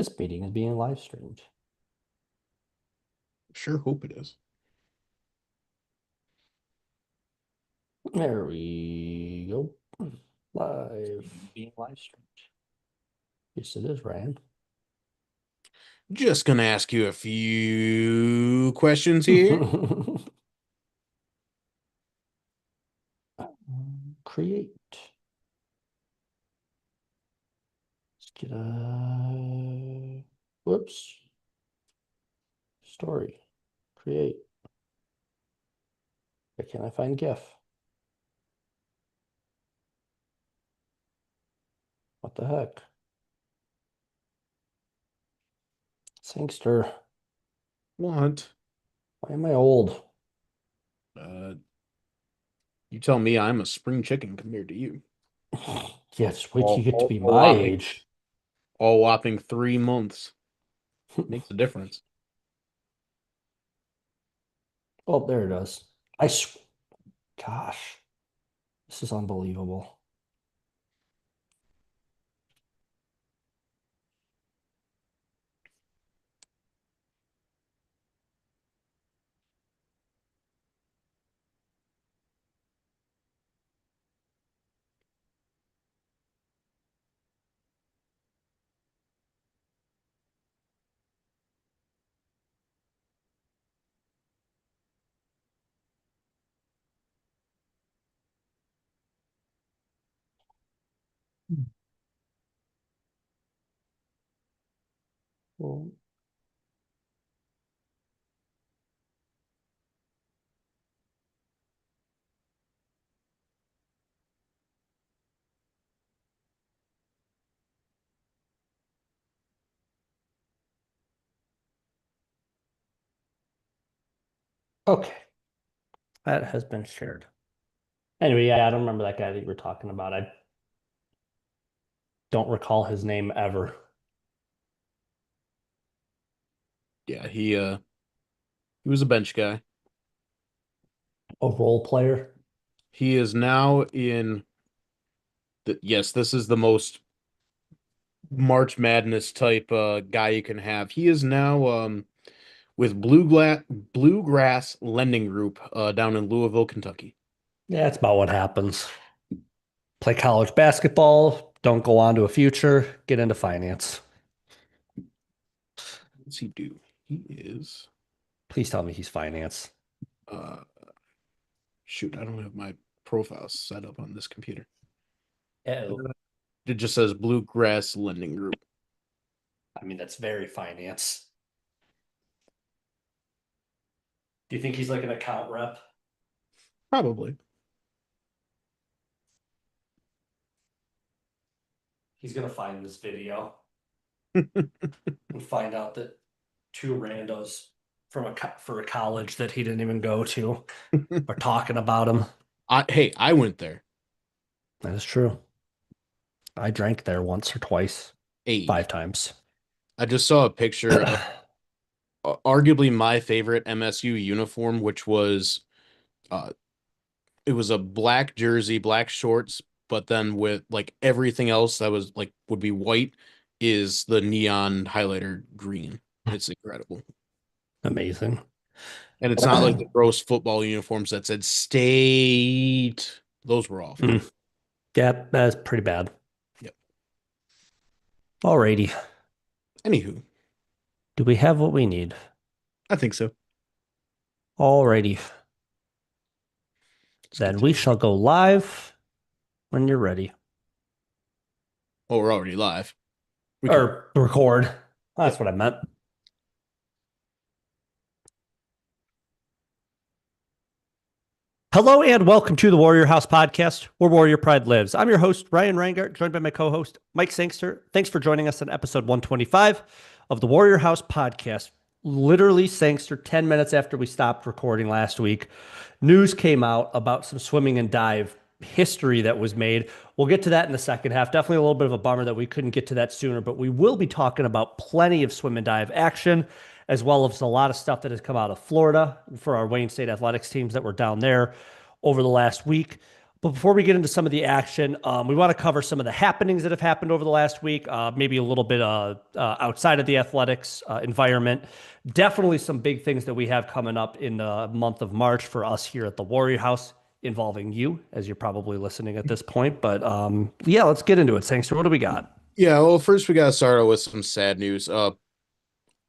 This meeting is being live streamed. Sure hope it is. There we go. Being live streamed. Yes, it is, Ryan. Just gonna ask you a few questions here. Create. Let's get a whoops. Story. Create. Why can't I find GIF? What the heck? Sangster. What? Why am I old? Uh, you tell me I'm a spring chicken compared to you. Yeah, just wait till you get to be All my whopping, age. all whopping 3 months. Makes a difference. Oh, there it is. Gosh, this is unbelievable. Well, okay, that has been shared. Anyway, yeah, I don't remember that guy that you were talking about. I don't recall his name ever. Yeah, he was a bench guy. A role player. He is now in yes, this is the most March Madness type guy you can have. He is now with Bluegrass Lending Group down in Louisville, Kentucky. Yeah, that's about what happens. Play college basketball, don't go on to a future, get into finance. What's he do? He is Please tell me he's finance. uh shoot, I don't have my profile set up on this computer. Oh, It just says Bluegrass Lending Group. I mean, that's very finance. Do you think he's like an account rep? Probably. He's gonna find this video and find out that two randos from for a college that he didn't even go to are talking about him. Hey, I went there. That is true. I drank there once or twice, Hey, 5 times. I just saw a picture of arguably my favorite MSU uniform, which was uh it was a black jersey, black shorts, but then with like everything else that was like would be white is the neon highlighter green. It's incredible. Amazing. And it's not like the gross football uniforms that said state. Those were awful. Mm. Yeah, that's pretty bad. Yep. Alrighty. Anywho, Do we have what we need? I think so. Alrighty. Let's Then get we to shall go live when you're ready. Oh, we're already live. We can. Or record. That's Yep. what I meant. Hello and welcome to the Warrior House podcast, where Warrior Pride lives. I'm your host, Ryan Reingart, joined by my co-host, Mike Sangster. Thanks for joining us on episode 125 of the Warrior House podcast. Literally, Sangster, 10 minutes after we stopped recording last week, news came out about some swimming and dive history that was made. We'll get to that in the second half. Definitely a little bit of a bummer that we couldn't get to that sooner, but we will be talking about plenty of swim and dive action, as well as a lot of stuff that has come out of Florida for our Wayne State athletics teams that were down there over the last week. But before we get into some of the action, we want to cover some of the happenings that have happened over the last week, maybe a little bit outside of the athletics environment. Definitely some big things that we have coming up in the month of March for us here at the Warrior House, involving you, as you're probably listening at this point. But yeah, let's get into it. Sangster, what do we got? Yeah, well, first we gotta start out with some sad news.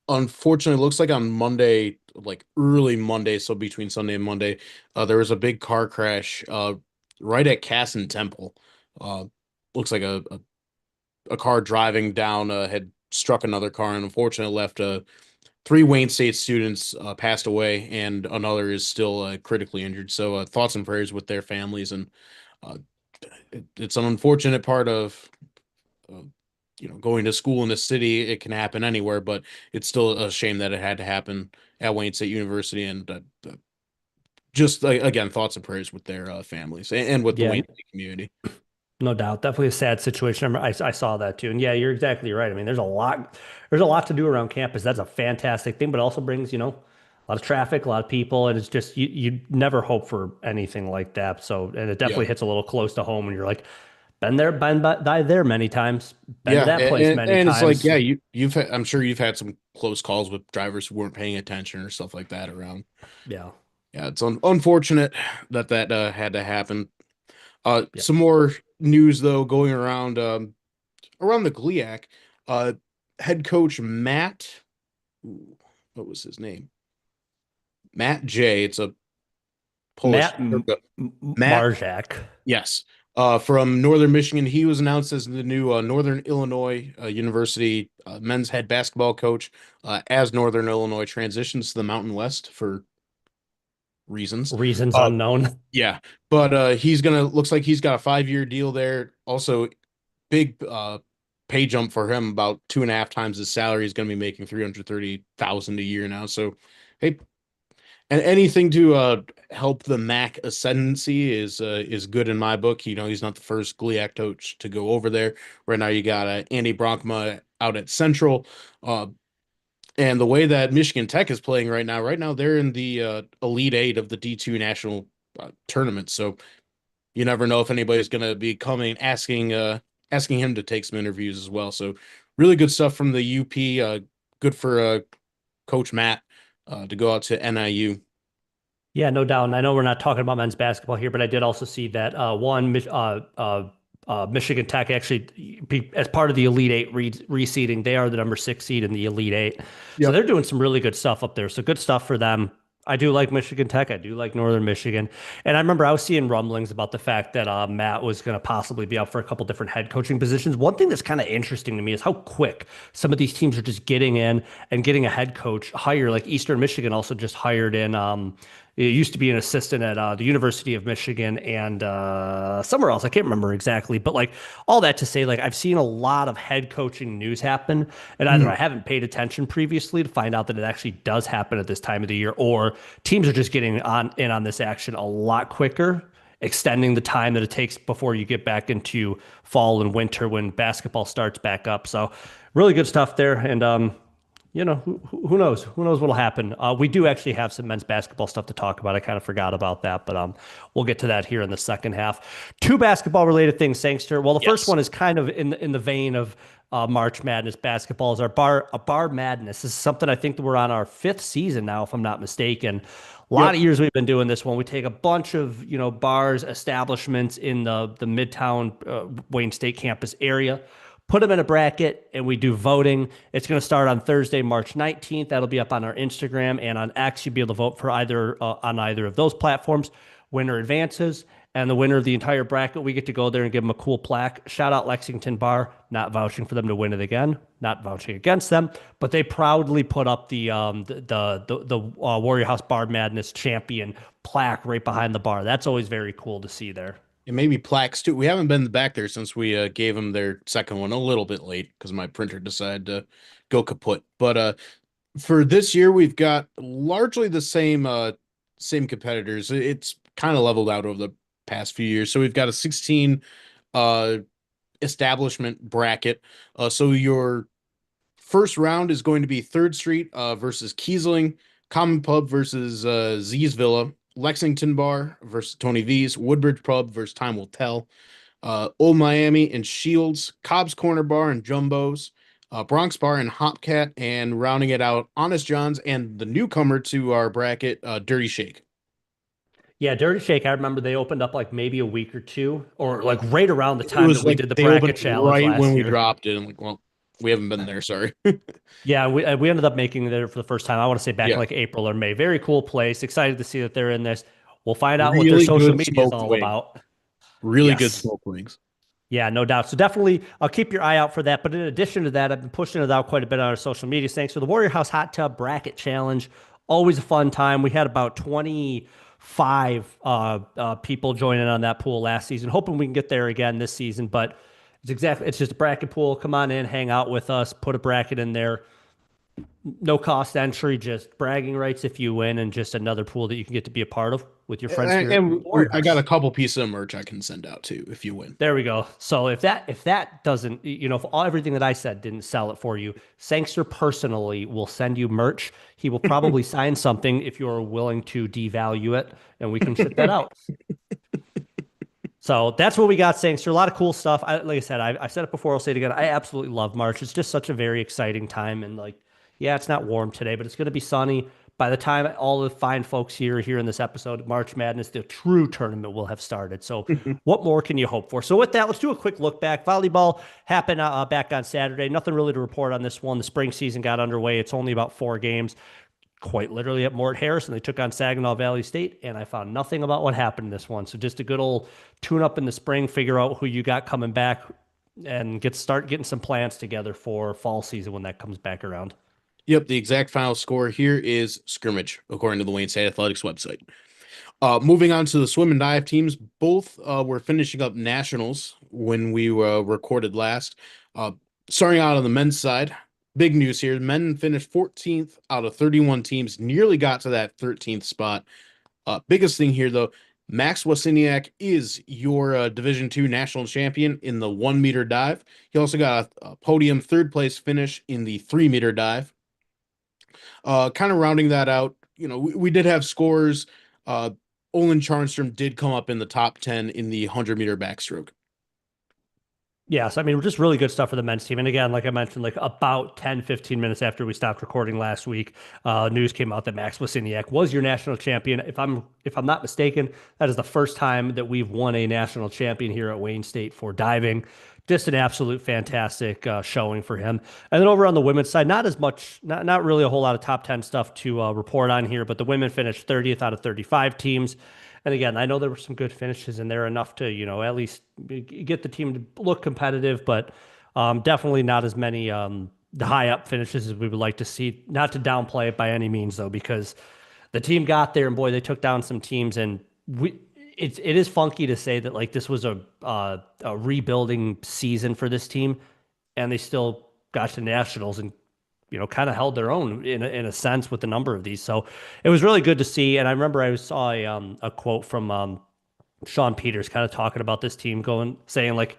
Unfortunately, it looks like on Monday, like early Monday, so between Sunday and Monday, there was a big car crash right at Casson Temple. Uh, looks like a car driving down had struck another car and unfortunately left three Wayne State students passed away and another is still critically injured. So thoughts and prayers with their families and uh, it's an unfortunate part of uh, going to school in the city. It can happen anywhere, but it's still a shame that it had to happen at Wayne State University. And just again, thoughts and prayers with their families and with the Yeah, Wayne State community. no doubt. Definitely a sad situation. I saw that too. And yeah, you're exactly right. I mean, there's a lot to do around campus. That's a fantastic thing, but it also brings, a lot of traffic, a lot of people, and it's just you never hope for anything like that. So, and it Yeah. definitely hits a little close to home, and you're like, been there, been there many times, been to Yeah, that place many and it's like times. yeah, you've had, I'm sure you've had some close calls with drivers who weren't paying attention or stuff like that around. Yeah, Yeah, it's unfortunate that had to happen. yeah. Some more news though going around around the GLIAC. Uh, head coach Matt, ooh, what was his name? Matt J. It's a Polish. Matt Matt, Marjak. yes, from Northern Michigan. He was announced as the new Northern Illinois University men's head basketball coach as Northern Illinois transitions to the Mountain West for reasons. Reasons Uh, unknown. yeah, but he's gonna looks like he's got a 5-year deal there. Also, big pay jump for him, about 2.5 times his salary. He's gonna be making 330,000 a year now. So, hey, and anything to help the MAC ascendancy is good in my book. He's not the first GLIAC coach to go over there. Right now, you got Andy Bronkma out at Central, uh, and the way that Michigan Tech is playing right now they're in the Elite Eight of the D2 national tournament. So you never know if anybody's going to be coming asking him to take some interviews as well. So really good stuff from the UP. Good for Coach Matt to go out to NIU. Yeah, no doubt. And I know we're not talking about men's basketball here, but I did also see that Michigan Tech actually, as part of the Elite Eight reseeding, they are the number 6 seed in the Elite Eight. So Yep. they're doing some really good stuff up there. So good stuff for them. I do like Michigan Tech. I do like Northern Michigan. And I remember I was seeing rumblings about the fact that Matt was going to possibly be up for a couple different head coaching positions. One thing that's kind of interesting to me is how quick some of these teams are just getting in and getting a head coach hire. Like Eastern Michigan also just hired in. It used to be an assistant at the University of Michigan and somewhere else. I can't remember exactly, but like all that to say, like I've seen a lot of head coaching news happen, and either I haven't paid attention previously to find out that it actually does happen at this time of the year, or teams are just getting on this action a lot quicker, extending the time that it takes before you get back into fall and winter when basketball starts back up. So really good stuff there, and who knows? Who knows what'll happen? We do actually have some men's basketball stuff to talk about. I kind of forgot about that, but we'll get to that here in the second half. Two basketball related things, Sangster. Well, the first Yes. one is kind of in the vein of March Madness basketball. Is our bar madness? This is something I think that we're on our 5th season now, if I'm not mistaken. A lot Yep. of years we've been doing this one. We take a bunch of bars, establishments in the Midtown Wayne State campus area, put them in a bracket, and we do voting. It's going to start on Thursday, March 19th. That'll be up on our Instagram and on X. You'll be able to vote for either on either of those platforms. Winner advances, and the winner of the entire bracket, we get to go there and give them a cool plaque. Shout out Lexington Bar, not vouching for them to win it again, not vouching against them, but they proudly put up the Warrior House Bar Madness champion plaque right behind the bar. That's always very cool to see there. And maybe plaques too. We haven't been back there since we gave them their second one a little bit late because my printer decided to go kaput. But for this year, we've got largely the same competitors. It's kind of leveled out over the past few years. So we've got a 16 uh, establishment bracket. So your first round is going to be Third Street versus Kiesling, Common Pub versus Z's Villa, Lexington Bar versus Tony V's, Woodbridge Pub versus Time Will Tell, Old Miami and Shields, Cobb's Corner Bar and Jumbo's, Bronx Bar and Hopcat, and rounding it out, Honest John's and the newcomer to our bracket, Dirty Shake. Yeah, Dirty Shake, I remember they opened up like maybe a week or two, or like right around the It time was that we like did the they opened bracket challenge right when last we year. dropped it. I'm like, well, we haven't been there. Sorry. Yeah, we ended up making it there for the first time. I want to say back in Yeah, like April or May. Very cool place. Excited to see that they're in this. We'll find out what their really social good media is smoked all wing. about. Really good Yes. smoked wings. Yeah, no doubt. So definitely, I'll keep your eye out for that. But in addition to that, I've been pushing it out quite a bit on our social media. Thanks for the Warrior House Hot Tub Bracket Challenge. Always a fun time. We had about 25 people joining on that pool last season. Hoping we can get there again this season. But it's just a bracket pool. Come on in, hang out with us, put a bracket in there. No cost entry, just bragging rights if you win, and just another pool that you can get to be a part of with your friends here at Warrior I got a House. couple pieces of merch I can send out too if you win. There we go. So if that doesn't, if everything that I said didn't sell it for you, Sangster personally will send you merch. He will probably sign something if you're willing to devalue it, and we can ship that out. So that's what we got, Sangster. A lot of cool stuff. Like I said, I said it before. I'll say it again. I absolutely love March. It's just such a very exciting time, and like, yeah, it's not warm today, but it's going to be sunny. By the time all the fine folks here in this episode, March Madness, the true tournament will have started. So, what more can you hope for? So, with that, let's do a quick look back. Volleyball happened back on Saturday. Nothing really to report on this one. The spring season got underway. It's only about 4 games, quite literally at Mort Harrison. They took on Saginaw Valley State, and I found nothing about what happened in this one. So, just a good old tune up in the spring, figure out who you got coming back, and start getting some plans together for fall season when that comes back around. Yep, the exact final score here is scrimmage, according to the Wayne State Athletics website. Moving on to the swim and dive teams, both were finishing up nationals when we recorded last. Starting out on the men's side, big news here. Men finished 14th out of 31 teams, nearly got to that 13th spot. Biggest thing here, though, Max Wasiniak is your Division II national champion in the 1 meter dive. He also got a podium third place finish in the 3 meter dive. Kind of rounding that out, we did have scores. Olin Charnstrom did come up in the top 10 in the 100 meter backstroke. Yes, I mean, just really good stuff for the men's team. And again, like I mentioned, like about 10, 15 minutes after we stopped recording last week, news came out that Max Wasiniak was your national champion. If I'm not mistaken, that is the first time that we've won a national champion here at Wayne State for diving. Just an absolute fantastic showing for him. And then over on the women's side, not as much, not really a whole lot of top 10 stuff to report on here, but the women finished 30th out of 35 teams. And again, I know there were some good finishes in there, enough to, at least get the team to look competitive, but definitely not as many the high up finishes as we would like to see. Not to downplay it by any means, though, because the team got there and boy, they took down some teams, and it is funky to say that like this was a rebuilding season for this team, and they still got to nationals and kind of held their own in a sense with a number of these. So it was really good to see. And I remember I saw a quote from Sean Peters kind of talking about this team saying like,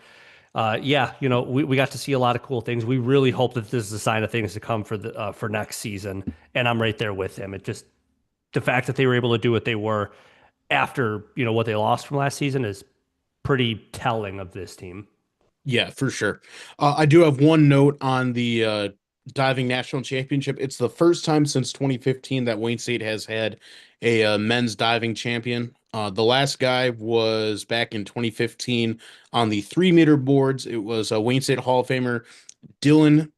yeah, we got to see a lot of cool things. We really hope that this is a sign of things to come for next season. And I'm right there with him. It just, the fact that they were able to do what they were after, what they lost from last season is pretty telling of this team. Yeah, for sure. I do have one note on the diving national championship. It's the first time since 2015 that Wayne State has had a men's diving champion. The last guy was back in 2015 on the 3 meter boards. It was a Wayne State Hall of Famer, Dylan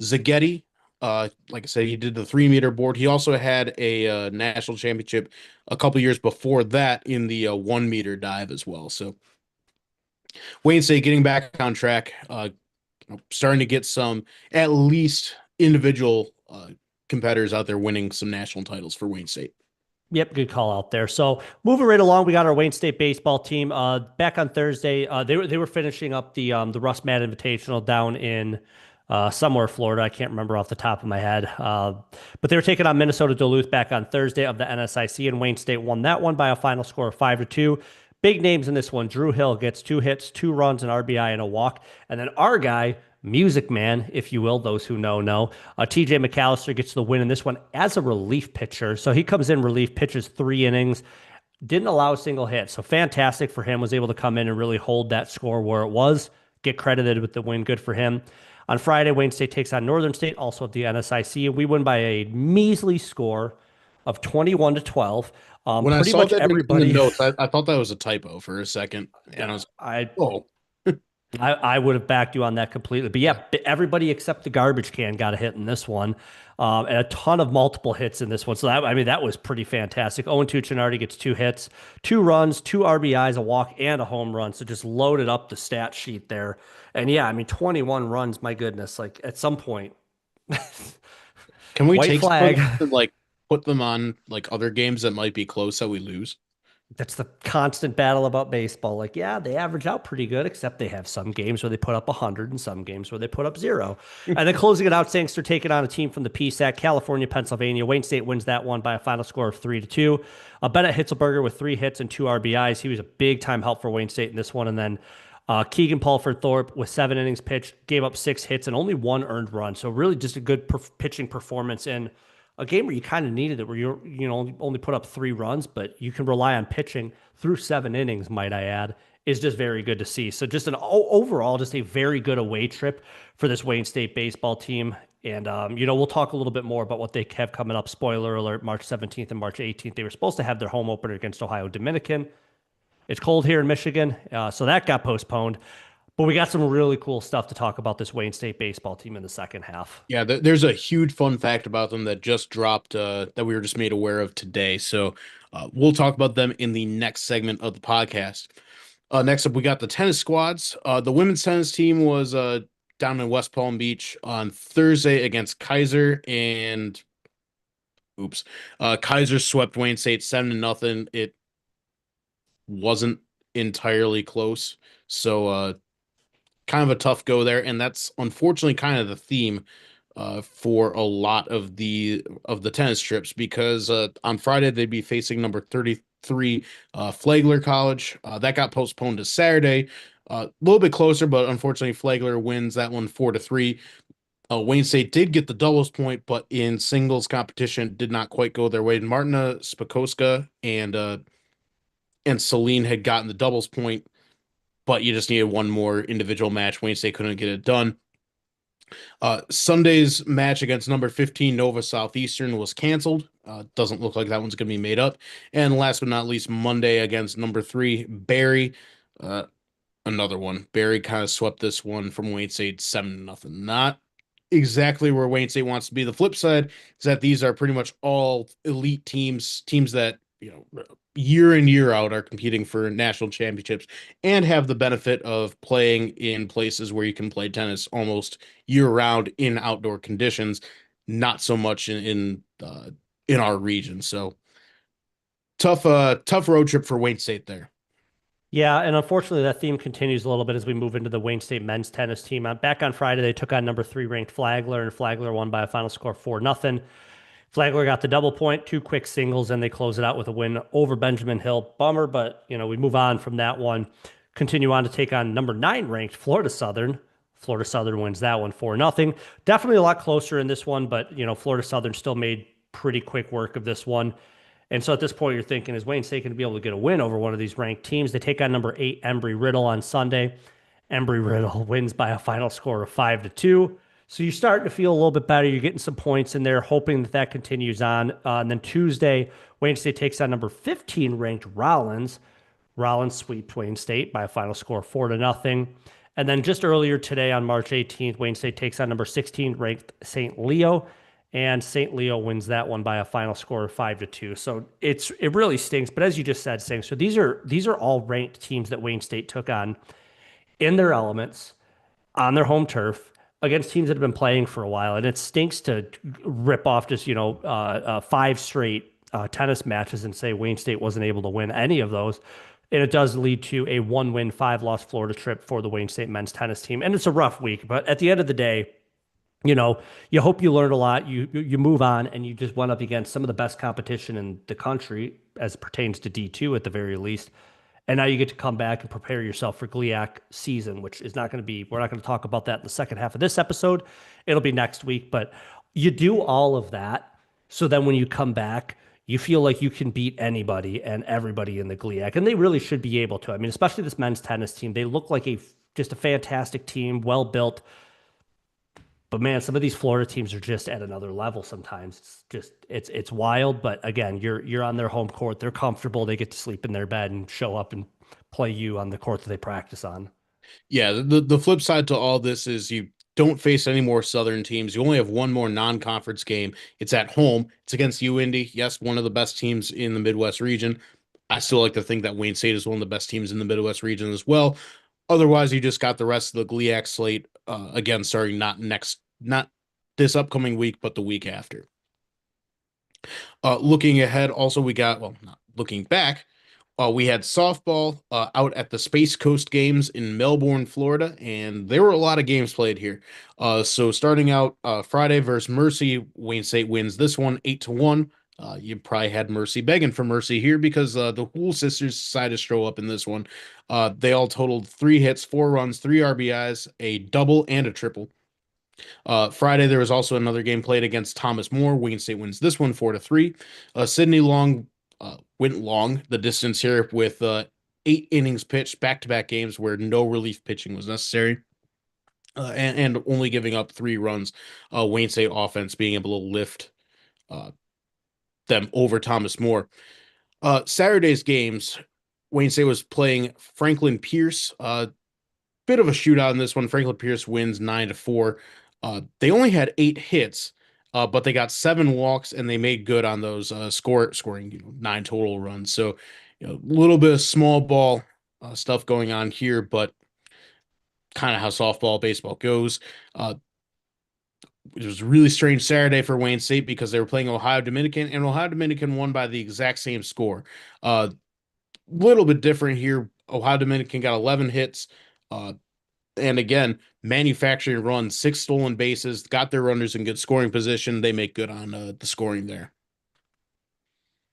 Zagetti. Like I said, he did the 3 meter board. He also had a national championship a couple years before that in the 1 meter dive as well. So Wayne State getting back on track, starting to get some at least individual competitors out there winning some national titles for Wayne State. Yep, good call out there. So moving right along, we got our Wayne State baseball team back on Thursday. They were finishing up the Russ Matt Invitational down in somewhere Florida. I can't remember off the top of my head, but they were taking on Minnesota Duluth back on Thursday of the NSIC, and Wayne State won that one by a final score of 5-2. Big names in this one. Drew Hill gets 2 hits, 2 runs, an RBI, and a walk. And then our guy, Music Man, if you will, those who know. TJ McAllister gets the win in this one as a relief pitcher. So he comes in relief, pitches 3 innings, didn't allow a single hit. So fantastic for him, was able to come in and really hold that score where it was, get credited with the win. Good for him. On Friday, Wayne State takes on Northern State, also at the NSIC, and we win by a measly score of 21-12. When I Pretty saw much that in the everybody. notes, I thought that was a typo for a second, and I was, I oh, I would have backed you on that completely. But yeah, everybody except the garbage can got a hit in this one, and a ton of multiple hits in this one. So that was pretty fantastic. Owen Tuccinardi gets 2 hits, 2 runs, 2 RBIs, a walk, and a home run. So just loaded up the stat sheet there. And yeah, 21 runs. My goodness, like at some point, can we white take some of flag. these and like put them on like other games that might be close that we lose? That's the constant battle about baseball. Like, yeah, they average out pretty good, except they have some games where they put up 100 and some games where they put up 0. And then closing it out, Saints are taking on a team from the PSAC, California, Pennsylvania. Wayne State wins that one by a final score of 3-2. Bennett Hitzelberger with 3 hits and 2 RBIs. He was a big time help for Wayne State in this one. And then Keegan Paulford Thorpe with 7 innings pitched, gave up 6 hits and only 1 earned run. So really just a good pitching performance in a game where you kind of needed it, where only put up 3 runs, but you can rely on pitching through 7 innings, might I add, is just very good to see. So just overall, just a very good away trip for this Wayne State baseball team. And, we'll talk a little bit more about what they have coming up. Spoiler alert, March 17th and March 18th. They were supposed to have their home opener against Ohio Dominican. It's cold here in Michigan, so that got postponed. But we got some really cool stuff to talk about this Wayne State baseball team in the second half. Yeah, there's a huge fun fact about them that just dropped that we were just made aware of today. So we'll talk about them in the next segment of the podcast. Next up, we got the tennis squads. The women's tennis team was down in West Palm Beach on Thursday against Kaiser, and Kaiser swept Wayne State 7-0. It wasn't entirely close, so kind of a tough go there, and that's unfortunately kind of the theme for a lot of the tennis trips, because on Friday they'd be facing number 33 Flagler College. That got postponed to Saturday. A little bit closer, but unfortunately Flagler wins that one 4-3. Wayne State did get the doubles point, but in singles competition did not quite go their way. Martina Spakowska and Celine had gotten the doubles point, but you just needed one more individual match. Wayne State couldn't get it done. Sunday's match against number 15 Nova Southeastern was canceled. Doesn't look like that one's going to be made up. And last but not least, Monday against number 3 Barry. Another one. Barry kind of swept this one from Wayne State 7-0. Not exactly where Wayne State wants to be. The flip side is that these are pretty much all elite teams that, year in, year out are competing for national championships and have the benefit of playing in places where you can play tennis almost year round in outdoor conditions, not so much in our region. So tough road trip for Wayne State there. Yeah, and unfortunately, that theme continues a little bit as we move into the Wayne State men's tennis team. Back on Friday, they took on number 3 ranked Flagler, and Flagler won by a final score of 4-0. Flagler got the double point, 2 quick singles, and they close it out with a win over Benjamin Hill. Bummer, but we move on from that one. Continue on to take on number 9 ranked Florida Southern. Florida Southern wins that one 4-0. Definitely a lot closer in this one, but Florida Southern still made pretty quick work of this one. And so at this point, you're thinking, is Wayne State going to be able to get a win over one of these ranked teams? They take on number 8 Embry-Riddle on Sunday. Embry-Riddle wins by a final score of 5-2. So you're starting to feel a little bit better. You're getting some points in there, hoping that continues on. And then Tuesday, Wayne State takes on number 15 ranked Rollins. Rollins sweeps Wayne State by a final score of 4-0. And then just earlier today on March 18th, Wayne State takes on number 16 ranked St. Leo. And St. Leo wins that one by a final score of 5-2. So it really stinks. But as you just said, Sting, so these are all ranked teams that Wayne State took on in their elements, on their home turf, against teams that have been playing for a while. And it stinks to rip off just, 5 straight tennis matches and say Wayne State wasn't able to win any of those. And it does lead to a 1-win, 5-loss Florida trip for the Wayne State men's tennis team. And it's a rough week, but at the end of the day, you hope you learned a lot. You move on, and you just went up against some of the best competition in the country as it pertains to D2 at the very least. And now you get to come back and prepare yourself for GLIAC season, which is not going to be, we're not going to talk about that in the second half of this episode. It'll be next week. But you do all of that. So then when you come back, you feel like you can beat anybody and everybody in the GLIAC. And they really should be able to. I mean, especially this men's tennis team. They look like just a fantastic team, well built. But man, some of these Florida teams are just at another level sometimes. It's wild, but again, you're on their home court. They're comfortable. They get to sleep in their bed and show up and play you on the court that they practice on. Yeah, the flip side to all this is you don't face any more Southern teams. You only have one more non-conference game. It's at home. It's against UIndy. Yes, one of the best teams in the Midwest region. I still like to think that Wayne State is one of the best teams in the Midwest region as well. Otherwise, you just got the rest of the GLIAC slate again, starting not this upcoming week, but the week after. Looking ahead, also we got, well, not looking back, we had softball out at the Space Coast Games in Melbourne, Florida, and there were a lot of games played here. So starting out Friday versus Mercy, Wayne State wins this one 8-1. You probably had Mercy begging for mercy here because the Hool sisters decided to show up in this one. They all totaled 3 hits, 4 runs, 3 RBIs, a double, and a triple. Friday, there was also another game played against Thomas More. Wayne State wins this one 4-3. Sydney Long went long the distance here with 8 innings pitched, back-to-back games where no relief pitching was necessary. And only giving up 3 runs. Wayne State offense being able to lift them over Thomas More. Saturday's games, Wayne State was playing Franklin Pierce. Bit of a shootout in this one. Franklin Pierce wins 9-4. They only had 8 hits, but they got 7 walks and they made good on those scoring 9 total runs. So a little bit of small ball stuff going on here, but kind of how softball, baseball goes. It was a really strange Saturday for Wayne State because they were playing Ohio Dominican, and Ohio Dominican won by the exact same score. Little bit different here. Ohio Dominican got 11 hits. And again, manufacturing runs, 6 stolen bases, got their runners in good scoring position. They make good on the scoring there.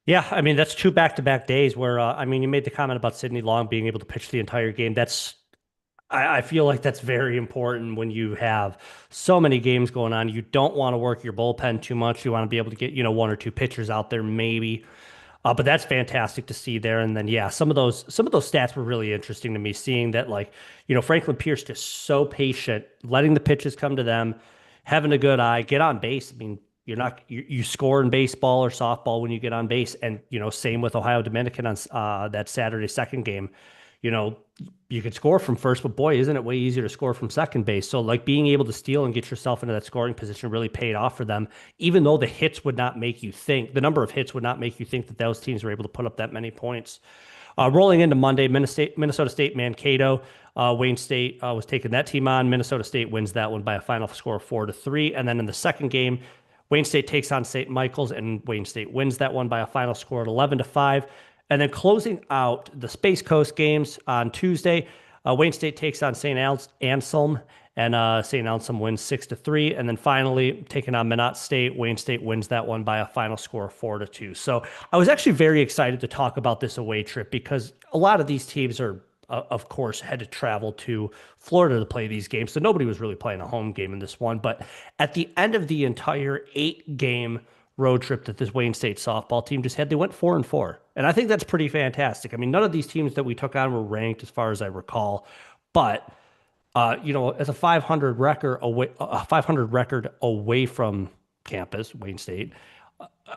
Yeah, I mean, that's 2 back-to-back days where, I mean, you made the comment about Sydney Long being able to pitch the entire game. I feel like that's very important when you have so many games going on. You don't want to work your bullpen too much. You want to be able to get, 1 or 2 pitchers out there, maybe. But that's fantastic to see there. And then, yeah, some of those stats were really interesting to me, seeing that, like, Franklin Pierce just so patient, letting the pitches come to them, having a good eye, get on base. I mean, you score in baseball or softball when you get on base. And, same with Ohio Dominican on that Saturday second game. You could score from first, but boy, isn't it way easier to score from second base? So like being able to steal and get yourself into that scoring position really paid off for them, even though the number of hits would not make you think that those teams were able to put up that many points. Rolling into Monday, Minnesota State, Mankato. Wayne State was taking that team on. Minnesota State wins that one by a final score of 4-3. And then in the second game, Wayne State takes on St. Michael's, and Wayne State wins that one by a final score of 11-5. And then closing out the Space Coast games on Tuesday, Wayne State takes on St. Anselm, and St. Anselm wins 6-3. And then finally, taking on Minot State, Wayne State wins that one by a final score of 4-2. So I was actually very excited to talk about this away trip because a lot of these teams are, of course, had to travel to Florida to play these games. So nobody was really playing a home game in this one. But at the end of the entire 8-game road trip that this Wayne State softball team just had, they went 4-4. And I think that's pretty fantastic. I mean, none of these teams that we took on were ranked as far as I recall, but as a 500 record away from campus, Wayne State,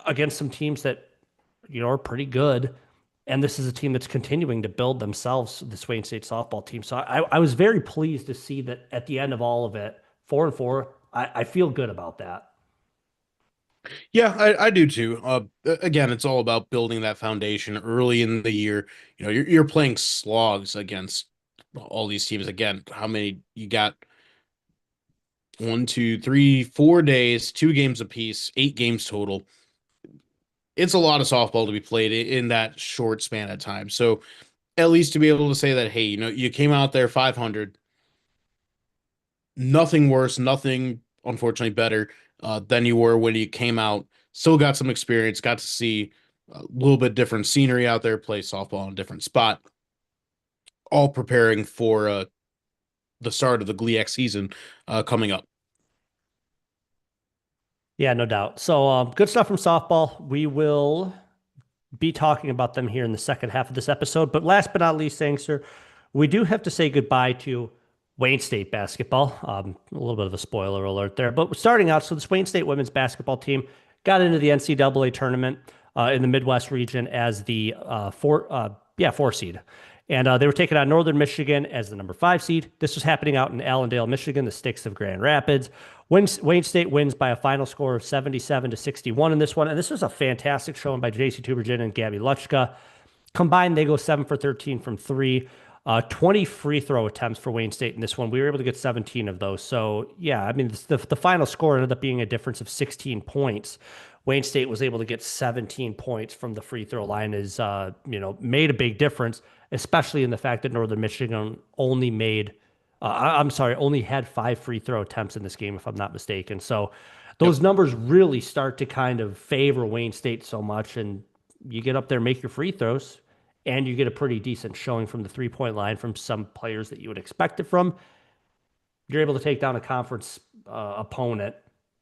against some teams that, are pretty good. And this is a team that's continuing to build themselves, this Wayne State softball team. So I was very pleased to see that at the end of all of it, 4-4, I feel good about that. Yeah, I do too. Again, it's all about building that foundation early in the year. You're playing slogs against all these teams. Again, how many you got? 1, 2, 3, 4 days, 2 games apiece, 8 games total. It's a lot of softball to be played in that short span of time. So at least to be able to say that, hey, you came out there 500, nothing worse, nothing unfortunately better than you were when you came out. Still got some experience, got to see a little bit different scenery out there, play softball in a different spot. all preparing for the start of the GLIAC season coming up. Yeah, no doubt. So good stuff from softball. We will be talking about them here in the second half of this episode. But last but not least, Sangster, we do have to say goodbye to Wayne State basketball. A little bit of a spoiler alert there. But starting out, so this Wayne State women's basketball team got into the NCAA tournament in the Midwest region as the four seed. And they were taking on Northern Michigan as the number 5 seed. This was happening out in Allendale, Michigan, the Sticks of Grand Rapids. Wayne State wins by a final score of 77-61 in this one. And this was a fantastic showing by JC Tubergen and Gabby Luchka. Combined, they go 7 for 13 from 3. 20 free throw attempts for Wayne State in this one. We were able to get 17 of those. So, yeah, I mean, the final score ended up being a difference of 16 points. Wayne State was able to get 17 points from the free throw line is, made a big difference, especially in the fact that Northern Michigan only had 5 free throw attempts in this game, if I'm not mistaken. So those numbers really start to kind of favor Wayne State so much. And you get up there, make your free throws, and you get a pretty decent showing from the 3-point line from some players that you would expect it from. You're able to take down a conference opponent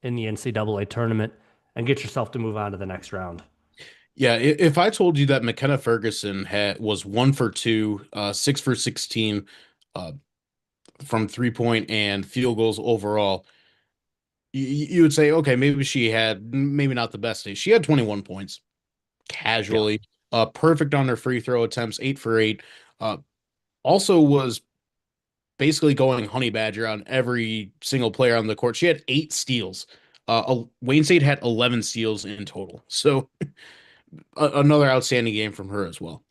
in the NCAA tournament and get yourself to move on to the next round. Yeah, if I told you that McKenna Ferguson was 1 for 2, 6 for 16 from 3-point and field goals overall, you would say, okay, maybe she had maybe not the best day. She had 21 points casually, perfect on her free throw attempts, 8 for 8. Also was basically going honey badger on every single player on the court. She had 8 steals. Wayne State had 11 steals in total. So another outstanding game from her as well.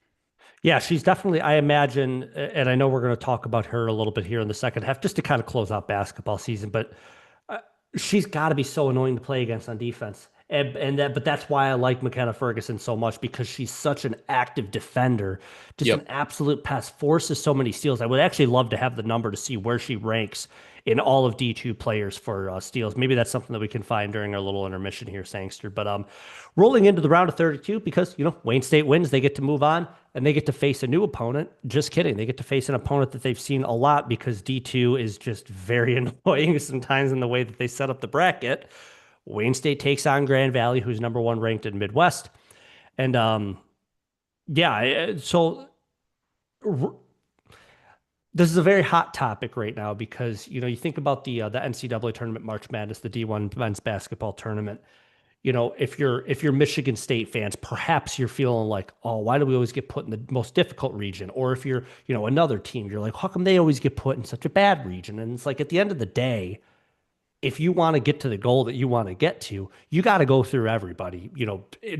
Yeah, she's definitely, I imagine, and I know we're going to talk about her a little bit here in the second half, just to kind of close out basketball season, but she's got to be so annoying to play against on defense. But that's why I like McKenna Ferguson so much, because she's such an active defender, just an absolute pest, forces so many steals. I would actually love to have the number to see where she ranks in all of D2 players for steals. Maybe that's something that we can find during our little intermission here, Sangster. But rolling into the round of 32, because Wayne State wins, they get to move on and they get to face a new opponent. Just kidding, they get to face an opponent that they've seen a lot, because D2 is just very annoying sometimes in the way that they set up the bracket. Wayne State takes on Grand Valley, who's number 1 ranked in Midwest. And so this is a very hot topic right now, because you think about the NCAA tournament, March Madness, the D1 men's basketball tournament. If you're Michigan State fans, perhaps you're feeling like, oh, why do we always get put in the most difficult region? Or if you're another team, you're like, how come they always get put in such a bad region? And it's like, at the end of the day, if you want to get to the goal that you want to get to, you got to go through everybody,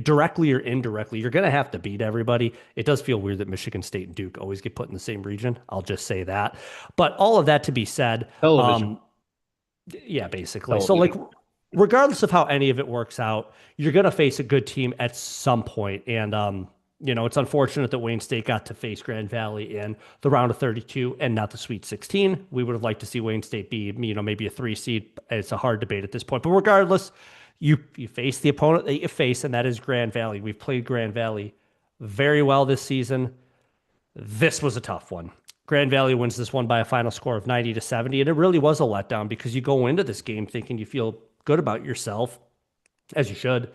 directly or indirectly. You're going to have to beat everybody. It does feel weird that Michigan State and Duke always get put in the same region. I'll just say that. But all of that to be said, Television. Yeah, basically. So like, regardless of how any of it works out, you're going to face a good team at some point. And, it's unfortunate that Wayne State got to face Grand Valley in the round of 32 and not the Sweet 16. We would have liked to see Wayne State be, maybe a 3 seed. It's a hard debate at this point. But regardless, you face the opponent that you face, and that is Grand Valley. We've played Grand Valley very well this season. This was a tough one. Grand Valley wins this one by a final score of 90-70, and it really was a letdown, because you go into this game thinking you feel good about yourself, as you should.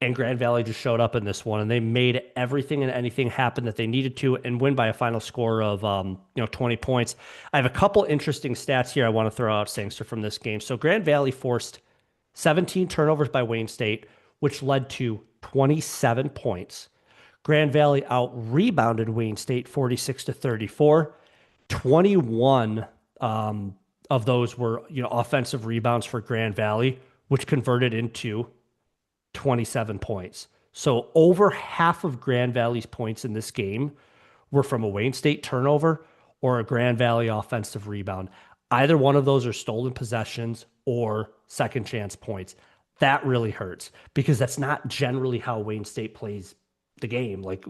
And Grand Valley just showed up in this one, and they made everything and anything happen that they needed to, and win by a final score of 20 points. I have a couple interesting stats here I want to throw out, Sangster, from this game. So Grand Valley forced 17 turnovers by Wayne State, which led to 27 points. Grand Valley out-rebounded Wayne State 46-34. 21 of those were offensive rebounds for Grand Valley, which converted into 27 points. So over half of Grand Valley's points in this game were from a Wayne State turnover or a Grand Valley offensive rebound. Either one of those are stolen possessions or second chance points. That really hurts, because that's not generally how Wayne State plays the game. Like,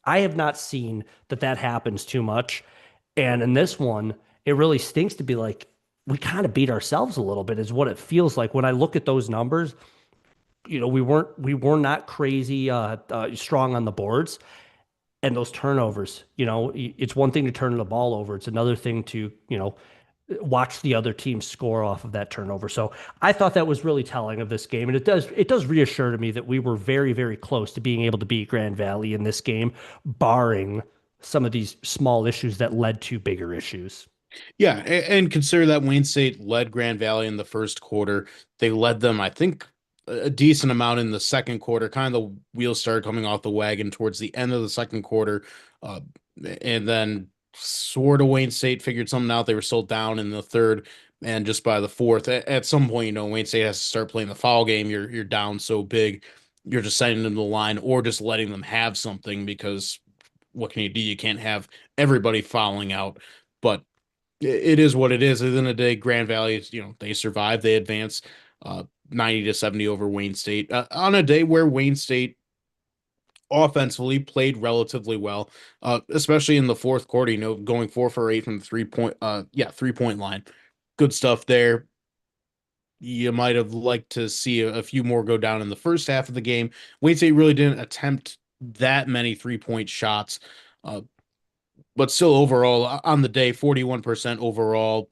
I have not seen that happens too much. And in this one, it really stinks to be like, we kind of beat ourselves a little bit, is what it feels like when I look at those numbers. We were not crazy strong on the boards, and those turnovers, it's one thing to turn the ball over. It's another thing to, watch the other team score off of that turnover. So I thought that was really telling of this game. And it does reassure to me that we were very, very close to being able to beat Grand Valley in this game, barring some of these small issues that led to bigger issues. Yeah, and consider that Wayne State led Grand Valley in the first quarter. They led them, I think, a decent amount in the second quarter. Kind of the wheels started coming off the wagon towards the end of the second quarter. Uh, and then sort of Wayne State figured something out. They were still down in the third, and just by the fourth, at some point, Wayne State has to start playing the foul game. You're down so big, you're just sending them to the line or just letting them have something because what can you do? You can't have everybody fouling out. But it is what it is. At the end of the day, Grand Valley, they survive, they advance 90 to 70 over Wayne State on a day where Wayne State offensively played relatively well, especially in the fourth quarter, going 4 for 8 from the 3 point, 3 point line. Good stuff there. You might have liked to see a few more go down in the first half of the game. Wayne State really didn't attempt that many 3 point shots. Uh, but still overall on the day, 41% overall,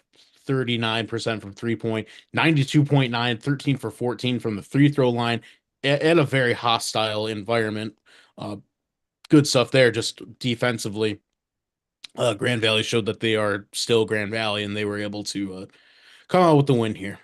39% from 3 point, 92.9, 13 for 14 from the free throw line, and a very hostile environment. Uh, Good stuff there, just defensively. Grand Valley showed that they are still Grand Valley, and they were able to come out with the win here.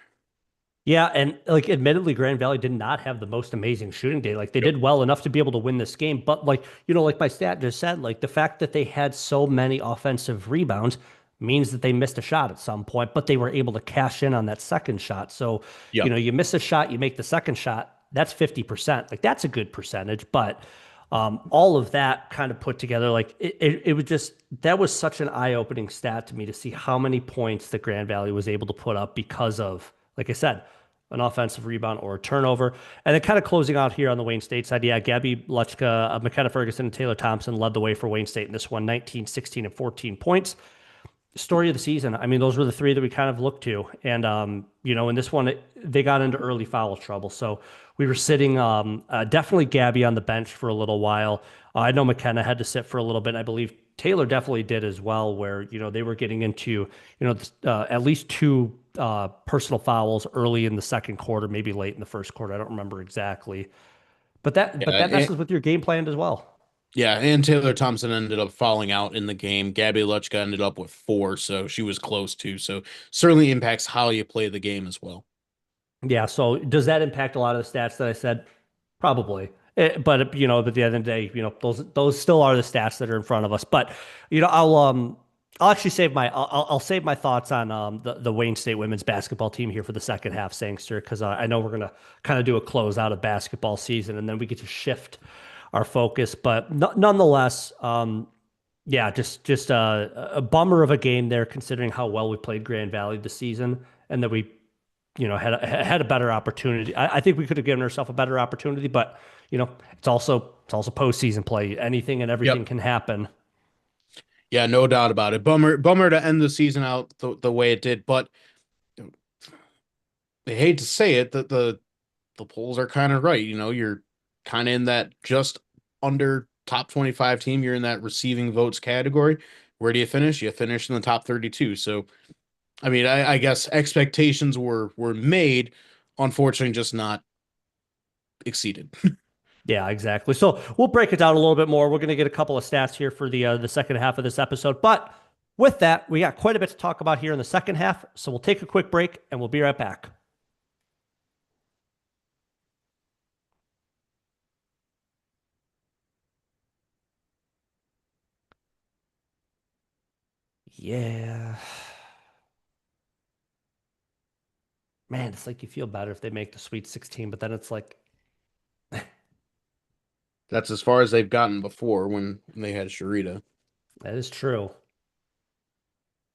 Yeah, and like admittedly, Grand Valley did not have the most amazing shooting day. Like they Yep. did well enough to be able to win this game, but like, like my stat just said, like the fact that they had so many offensive rebounds means that they missed a shot at some point, but they were able to cash in on that second shot. So, Yep. you miss a shot, you make the second shot, that's 50%. Like that's a good percentage, but all of that kind of put together, like it was just that was such an eye-opening stat to me to see how many points that Grand Valley was able to put up because of, like I said, an offensive rebound or a turnover. And then kind of closing out here on the Wayne State side, yeah, Gabby Luchka, McKenna Ferguson, and Taylor Thompson led the way for Wayne State in this one, 19, 16, and 14 points. Story of the season. I mean, those were the three that we kind of looked to. And, in this one, they got into early foul trouble. So we were sitting definitely Gabby on the bench for a little while. I know McKenna had to sit for a little bit. I believe Taylor definitely did as well, where, they were getting into, at least two personal fouls early in the second quarter, maybe late in the first quarter. I don't remember exactly. But that Yeah, messes with your game plan as well. yeah, and Taylor Thompson ended up falling out in the game. Gabby Luchka ended up with 4, so she was close too. So certainly impacts how you play the game as well. Yeah. So does that impact a lot of the stats that I said? Probably. But at the end of the day, those still are the stats that are in front of us. But I'll actually save I'll save my thoughts on the Wayne State women's basketball team here for the second half, Sangster, because I know we're gonna kind of do a close out of basketball season, and then we get to shift our focus. But nonetheless, yeah, just a bummer of a game there, considering how well we played Grand Valley this season, and that we had a better opportunity. I think we could have given ourselves a better opportunity, but it's also postseason play. Anything and everything Yep. can happen. Yeah, no doubt about it. Bummer to end the season out the way it did, but I hate to say it, that the polls are kind of right. You're kind of in that just under top 25 team. You're in that receiving votes category. Where do you finish? You finish in the top 32. So, I mean, I guess expectations were made, unfortunately, just not exceeded. Yeah, exactly. So we'll break it down a little bit more. We're going to get a couple of stats here for the second half of this episode, but with that, we got quite a bit to talk about here in the second half. So we'll take a quick break and we'll be right back. Yeah. Man, it's like you feel better if they make the Sweet 16, but then it's like, That's as far as they've gotten before when they had Sharita. that is true.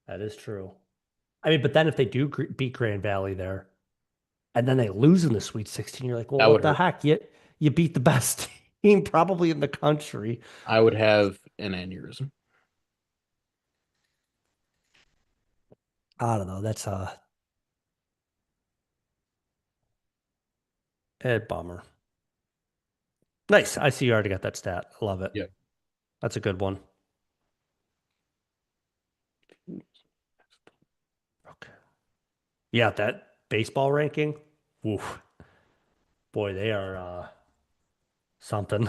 That is true. I mean, but then if they do beat Grand Valley there and then they lose in the Sweet 16, you're like, well, That what would the hurt. heck? You beat the best team probably in the country. I would have an aneurysm. I don't know. That's a bummer. Nice. I see you already got that stat. I love it. Yeah. That's a good one. Okay. Yeah, that baseball ranking. Oof. Boy, they are something.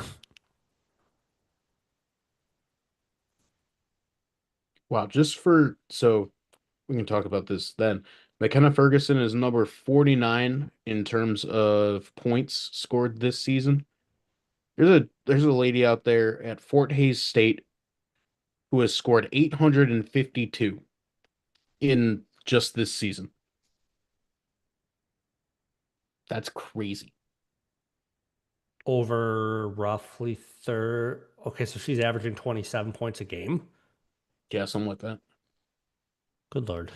Wow, so we can talk about this then. McKenna Ferguson is number 49 in terms of points scored this season. There's a lady out there at Fort Hays State who has scored 852 in just this season. That's crazy. Over roughly third. Okay, so she's averaging 27 points a game. Yeah, something like that. Good Lord.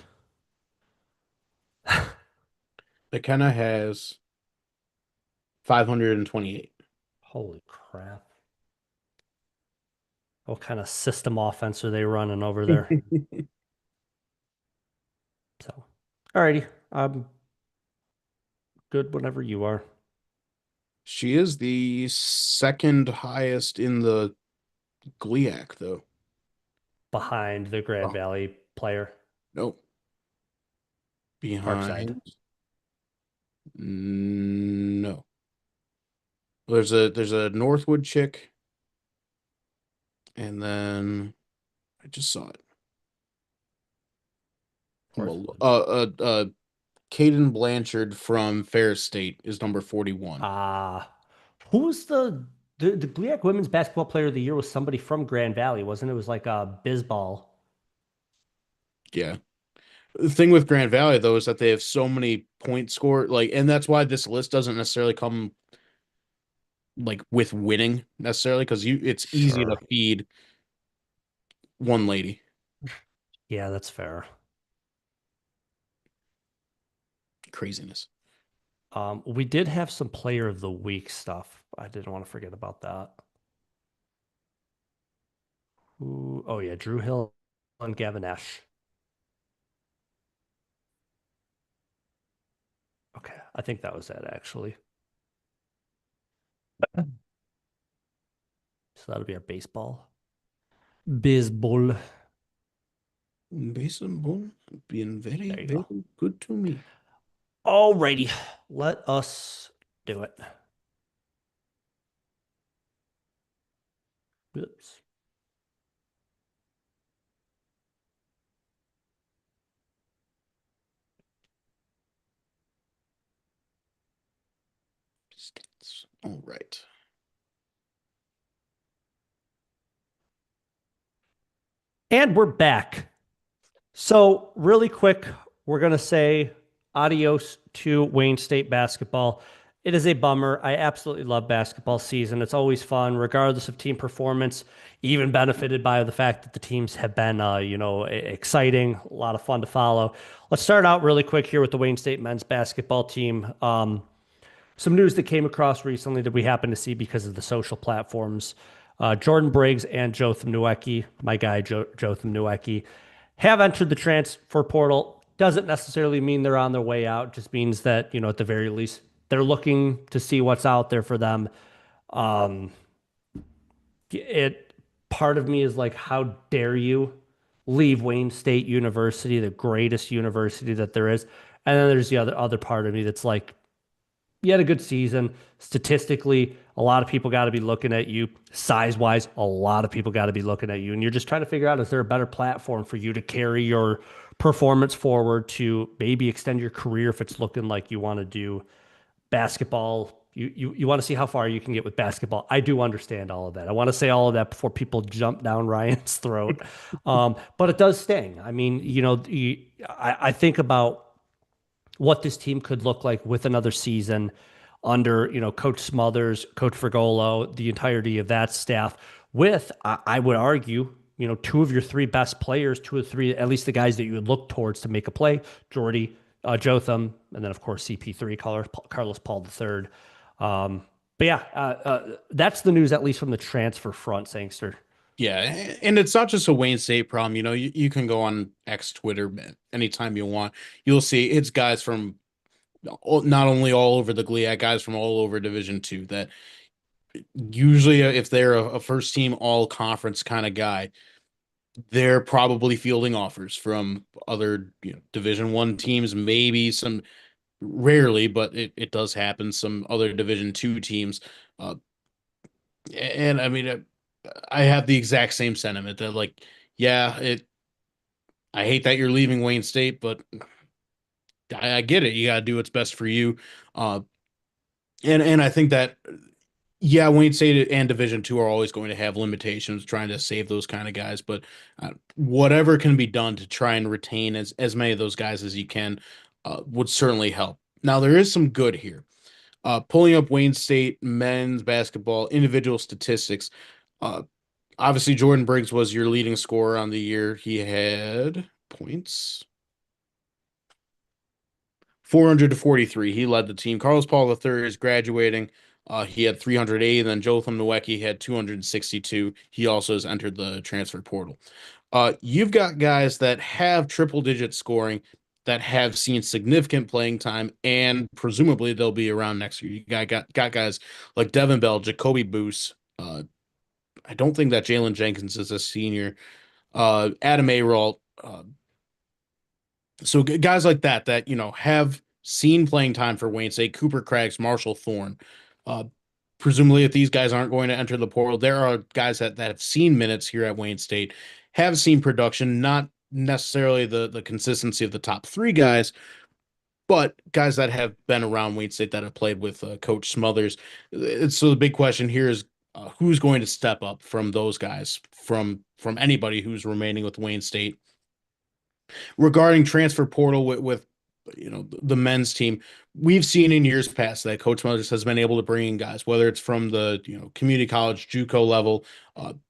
McKenna has 528. Holy crap. What kind of system offense are they running over there? So, alrighty. I'm good whenever you are. She is the second highest in the GLIAC, though. Behind the Grand Oh, Valley player, no. Parkside. Behind. No. There's a Northwood chick, and then I just saw it. Northwood. Caden Blanchard from Ferris State is number 41. Who's the GLIAC Women's Basketball Player of the Year was somebody from Grand Valley, wasn't it? It was like Bisball. Yeah. The thing with Grand Valley though is that they have so many point score and that's why this list doesn't necessarily come like with winning necessarily because it's easy to Sure. feed one lady. Yeah, that's fair. Craziness. We did have some Player of the Week stuff. I didn't want to forget about that. Oh yeah, Drew Hill and Gavin Esch. Okay, I think that was it actually. So that'll be our baseball. Baseball. Baseball being very, There you very go. good to me. Alrighty, let us do it. Oops. Biscuits. All right. And we're back. So, really quick, we're going to say adios to Wayne State basketball. It is a bummer. I absolutely love basketball season. It's always fun, regardless of team performance, even benefited by the fact that the teams have been, exciting, a lot of fun to follow. Let's start out really quick here with the Wayne State men's basketball team. Some news that came across recently that we happened to see because of the social platforms. Jordan Briggs and Jotham Nowicki, my guy Jotham Nowicki, have entered the transfer portal. Doesn't necessarily mean they're on their way out. Just means that, at the very least, they're looking to see what's out there for them. Um, it Part of me is like, how dare you leave Wayne State University, the greatest university that there is? And then there's the other part of me that's like, you had a good season. Statistically, a lot of people got to be looking at you. Size wise, a lot of people got to be looking at you. And you're just trying to figure out, is there a better platform for you to carry your performance forward to maybe extend your career if it's looking like you want to do basketball? You want to see how far you can get with basketball. I do understand all of that. I want to say all of that before people jump down Ryan's throat. But it does sting. I mean, I think about what this team could look like with another season under, Coach Smothers, Coach Frigolo, the entirety of that staff. With, I would argue, two of your three best players, two or three, at least the guys that you would look towards to make a play, Jordy, Jotham, and then of course CP3, Carlos Paul III. But yeah, that's the news, at least from the transfer front, Sangster. Yeah, and it's not just a Wayne State problem. You can go on X Twitter anytime you want. You'll see it's guys from not only all over the GLIAC, guys from all over Division II that Usually, if they're a first team all conference kind of guy, they're probably fielding offers from other, Division 1 teams, maybe some rarely, but it does happen. Some other Division 2 teams, uh, and I mean, I have the exact same sentiment that like, yeah, I hate that you're leaving Wayne State, but I get it. You got to do what's best for you. Uh, and I think that yeah, Wayne State and Division 2 are always going to have limitations trying to save those kind of guys, but whatever can be done to try and retain as many of those guys as you can would certainly help. Now there is some good here. Pulling up Wayne State men's basketball individual statistics. Uh, Obviously, Jordan Briggs was your leading scorer on the year. He had points 400 to 43. He led the team. Carlos Paul III is graduating. He had 380. Then Jotham Nowecki had 262. He also has entered the transfer portal. You've got guys that have triple digit scoring that have seen significant playing time, and presumably they'll be around next year. You got guys like Devin Bell, Jacoby Boos. I don't think that Jalen Jenkins is a senior. Adam Aralt. So guys like that have seen playing time for Wayne State, Cooper Craggs, Marshall Thorne. Uh, Presumably, if these guys aren't going to enter the portal, there are guys that have seen minutes here at Wayne State, have seen production, not necessarily the consistency of the top three guys, but guys that have been around Wayne State that have played with Coach Smothers. So the big question here is who's going to step up from those guys, from anybody who's remaining with Wayne State regarding transfer portal with the men's team. We've seen in years past that Coach Smothers has been able to bring in guys, whether it's from the community college JUCO level.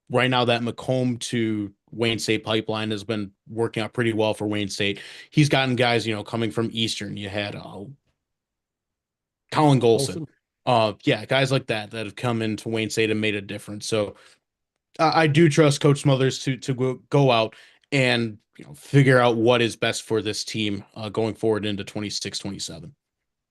Right now, that Macomb to Wayne State pipeline has been working out pretty well for Wayne State. He's gotten guys coming from Eastern. You had Colin Golson. Olsen. Yeah, guys like that have come into Wayne State and made a difference. So I do trust Coach Smothers to go out and figure out what is best for this team going forward into 26, 27.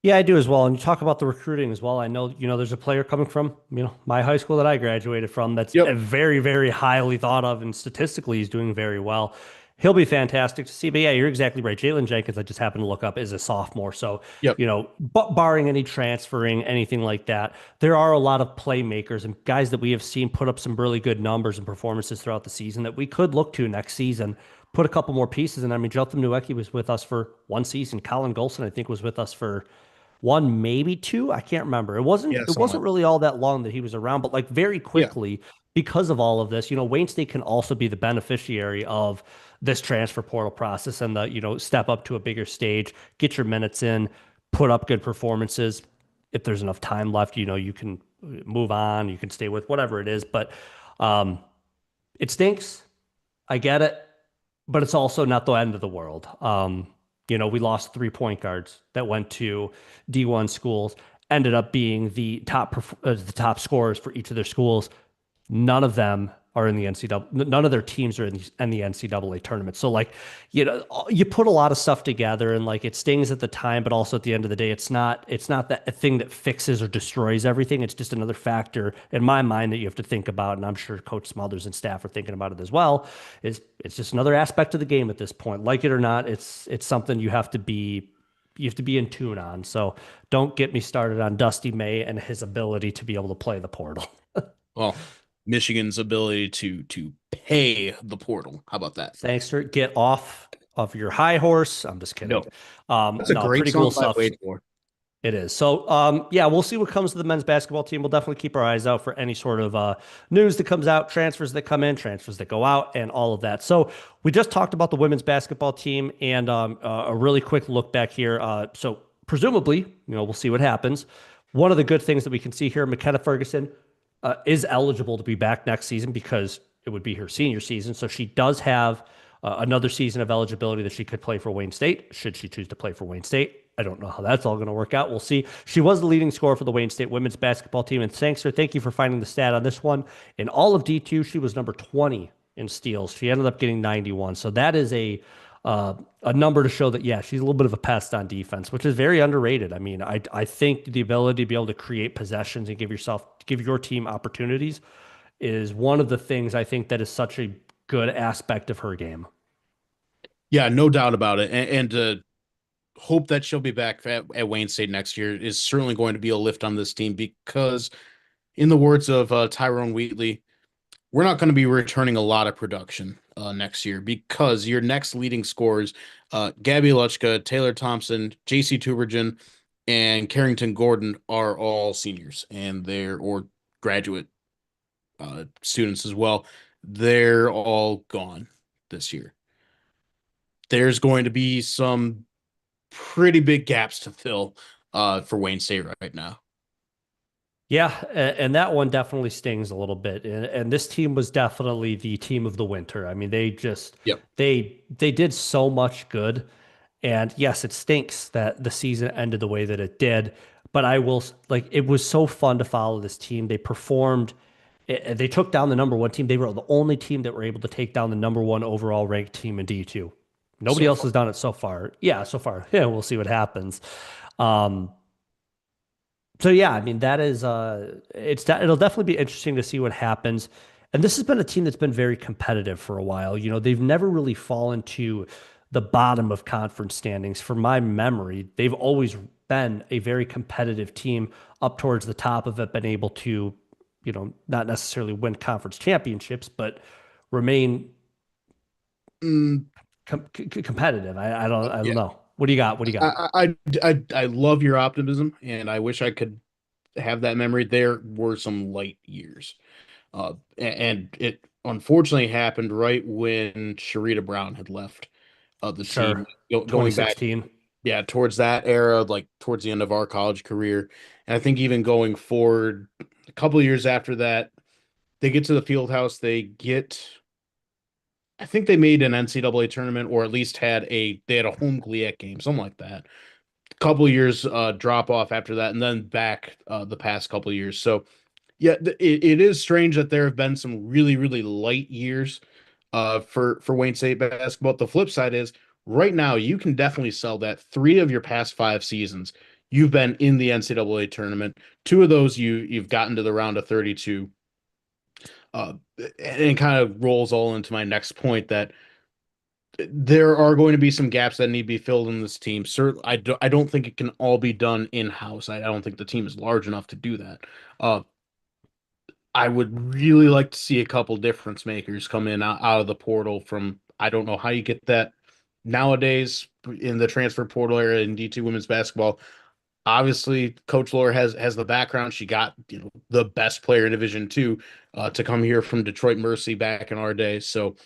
Yeah, I do as well. And you talk about the recruiting as well. I know, there's a player coming from, my high school that I graduated from that's Yep. a very, very highly thought of, and statistically he's doing very well. He'll be fantastic to see. But yeah, you're exactly right. Jalen Jenkins, I just happened to look up, is a sophomore. So, Yep. barring any transferring, anything like that, there are a lot of playmakers and guys that we have seen put up some really good numbers and performances throughout the season that we could look to next season. Put a couple more pieces in. I mean, Jotham Nowecki was with us for one season. Colin Golson, I think, was with us for one, maybe two. I can't remember. It wasn't Yeah, it something wasn't like really all that long that he was around, but like very yeah. quickly because of all of this, Wayne State can also be the beneficiary of this transfer portal process and the, step up to a bigger stage, get your minutes in, put up good performances. If there's enough time left, you can move on, you can stay with whatever it is, but um it stinks. I get it, but it's also not the end of the world. We lost 3 point guards that went to D1 schools, ended up being the top scorers for each of their schools. None of them are in the NCAA. None of their teams are in the NCAA tournament. So like, you put a lot of stuff together, and like it stings at the time, but also at the end of the day, it's not that a thing that fixes or destroys everything. It's just another factor in my mind that you have to think about, and I'm sure Coach Smothers and staff are thinking about it as well. It's just another aspect of the game at this point. Like it or not, it's something you have to be in tune on. So don't get me started on Dusty May and his ability to be able to play the portal. Well, Michigan's ability to pay the portal. How about that? Sangster, get off of your high horse. I'm just kidding. No, that's a No, great pretty song cool by stuff. Wade Moore. It is. So, yeah, we'll see what comes to the men's basketball team. We'll definitely keep our eyes out for any sort of news that comes out, transfers that come in, transfers that go out, and all of that. So, we just talked about the women's basketball team and a really quick look back here. So, presumably, we'll see what happens. One of the good things that we can see here, McKenna Ferguson is eligible to be back next season because it would be her senior season. So, she does have another season of eligibility that she could play for Wayne State, should she choose to play for Wayne State. I don't know how that's all going to work out. We'll see. She was the leading scorer for the Wayne State women's basketball team. And Sangster, thank you for finding the stat on this one. In all of D2, she was number 20 in steals. She ended up getting 91. So that is a a number to show that, yeah, she's a little bit of a pest on defense, which is very underrated. I mean, I think the ability to be able to create possessions and give your team opportunities is one of the things I think that is such a good aspect of her game. Yeah, no doubt about it. And hope that she'll be back at Wayne State next year is certainly going to be a lift on this team because, in the words of Tyrone Wheatley, we're not going to be returning a lot of production next year because your next leading scorers, Gabby Luchka, Taylor Thompson, JC Tubergen, and Carrington Gordon are all seniors and they're or graduate students as well. They're all gone this year. There's going to be some pretty big gaps to fill for Wayne State right now. Yeah, and that one definitely stings a little bit. And this team was definitely the team of the winter. I mean, Yep. they did so much good. And yes, it stinks that the season ended the way that it did, but like it was so fun to follow this team. They performed. They took down the number one team. They were the only team that were able to take down the number one overall ranked team in D2. Nobody So else far. has done it so far. Yeah, so far. Yeah, we'll see what happens. Um, so yeah, I mean that is it'll definitely be interesting to see what happens. And this has been a team that's been very competitive for a while. You know, they've never really fallen to the bottom of conference standings. From my memory, they've always been a very competitive team up towards the top of it, been able to, you know, not necessarily win conference championships, but remain Mm, competitive. I don't yeah, know. What do you got? What do you got? I love your optimism, and I wish I could have that memory. There were some light years, and it unfortunately happened right when Sharita Brown had left the team. Sure. Going back, 2016. yeah, towards that era, like towards the end of our college career, and I think even going forward, a couple of years after that, they get to the field house. I think they made an NCAA tournament, or at least they had a home GLIAC game, something like that. Couple of years drop off after that, and then back the past couple of years. So yeah, it is strange that there have been some really light years for Wayne State basketball. The flip side is right now you can definitely sell that three of your past five seasons you've been in the NCAA tournament. Two of those you've gotten to the round of 32. Uh, and it kind of rolls all into my next point that there are going to be some gaps that need to be filled in this team. Certainly, I don't think it can all be done in-house. I don't think the team is large enough to do that. Uh, I would really like to see a couple difference makers come in out of the portal from I don't know how you get that nowadays in the transfer portal area in D2 women's basketball. Obviously, Coach Laura has the background. She got the best player in Division Two to come here from Detroit Mercy back in our day. So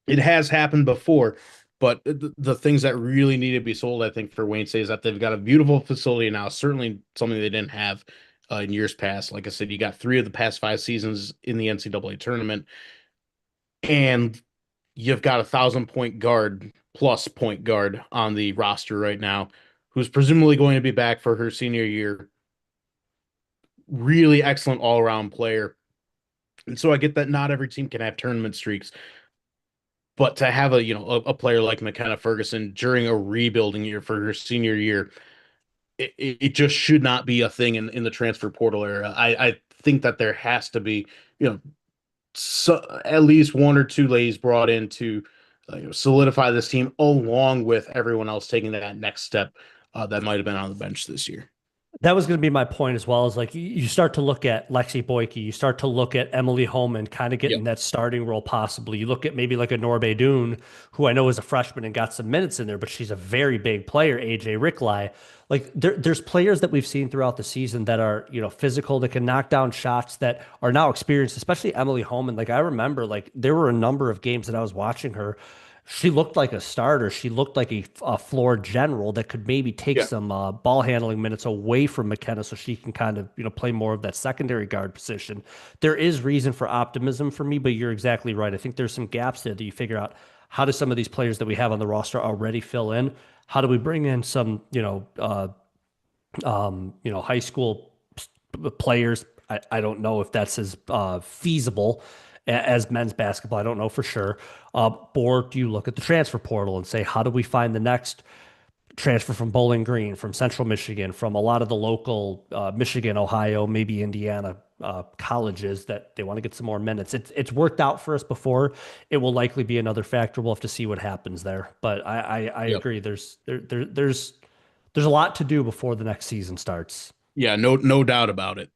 it has happened before, but the things that really need to be sold, I think, for Wayne State is that they've got a beautiful facility now, certainly something they didn't have in years past. Like I said, you got three of the past five seasons in the NCAA tournament, and you've got 1,000 point guard plus point guard on the roster right now, who's presumably going to be back for her senior year. Really excellent all around player. And so I get that not every team can have tournament streaks, but to have a player like McKenna Ferguson during a rebuilding year for her senior year, it just should not be a thing in the transfer portal era. I think that there has to be, at least one or two ladies brought in to solidify this team along with everyone else taking that next step that might have been on the bench this year. That was going to be my point as well. Is like you start to look at Lexi Boyke, you start to look at Emily Holman kind of getting Yep. that starting role possibly. You look at maybe like a Norbe Dune, who I know is a freshman and got some minutes in there, but she's a very big player, AJ Rickley. Like there's players that we've seen throughout the season that are, physical, that can knock down shots, that are now experienced, especially Emily Holman. Like I remember like there were a number of games that I was watching her. She looked like a starter. She looked like a floor general that could maybe take Yeah. some ball handling minutes away from McKenna so she can kind of, play more of that secondary guard position. There is reason for optimism for me, but you're exactly right. I think there's some gaps there that you figure out how do some of these players that we have on the roster already fill in? How do we bring in some, high school players? I don't know if that's as feasible as men's basketball. I don't know for sure. Or do you look at the transfer portal and say, how do we find the next transfer from Bowling Green, from Central Michigan, from a lot of the local Michigan, Ohio, maybe Indiana colleges that they want to get some more minutes. It's worked out for us before. It will likely be another factor. We'll have to see what happens there. But I Yep. agree. There's a lot to do before the next season starts. Yeah, no doubt about it.